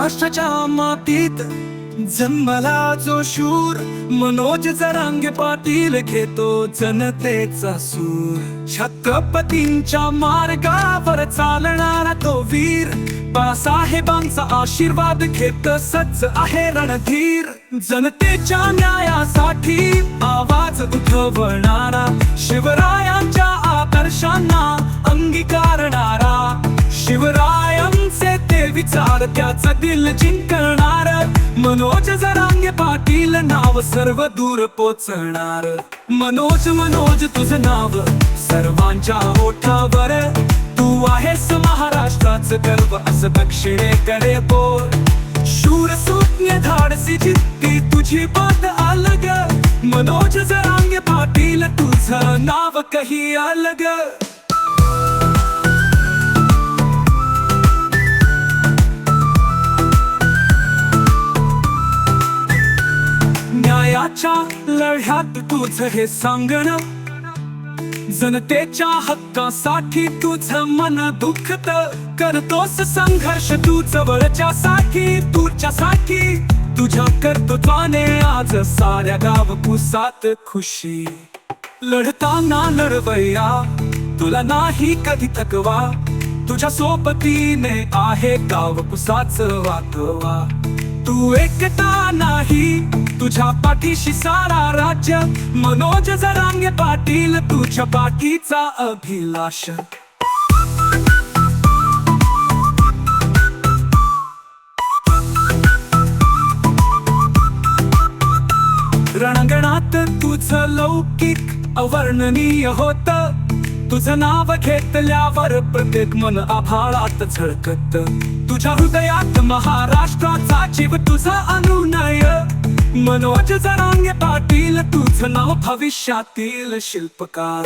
महाराष्ट्राच्या मातीत जन्मला जो शूर, मनोज जरांगे पाटील घेतो जनतेचा सूर. छत्रपतींच्या मार्गावर चालणारा तो वीर, बाळासाहेबांचा आशीर्वाद घेत सज्ज आहे रणधीर. जनतेच्या न्यायासाठी आवाज उठवणारा, शिवरायांच्या आदर्शांना अंगीकारणारा. शिवरायांचे ते विचार त्याचं दिल जिंकणार, मनोज जरांगे पाटील नाव सर्व दूर पोचणार. मनोज मनोज तुझं नाव सर्वांच्या ओठावर, तू आहेस महाराष्ट्राचं गर्व असं दक्षिणेकडे बोल. शूर सूज्ञ धाडसी जिद्दी तुझी बात अलग, मनोज जरांगे पाटील तुझं नाव कही अलग. न्यायाच्या लढ्यात तुझं हे सांगणं, जनतेच्या हक्कासाठी तुझं मन दुखत. करतोस संघर्ष तू जवळच्यासाठी, तुझ्यासाठी. तुझ्या कर्तृत्वाने आज साऱ्या गाव पुसात खुशी. लढताना लढवया तुला नाही कधी थकवा, तुझ्या सोबतीने आहे गाव पुसाचं वाकवा. तू एकटा नाही तुझ्या पाठीशी सारा राज्य, मनोज जरांगे पाटील तुझ्या पाठीचा अभिलाष. रणांगणात तुझं लौकिक अवर्णनीय होत, तुझं नाव घेतल्यावर प्रत्येक मन आभाळात झळकत. तुझ्या हृदयात महाराष्ट्राचा जीव तुझा अनुनय, मनोज जरांगे पाटील तुझं नाव भविष्यातील शिल्पकार.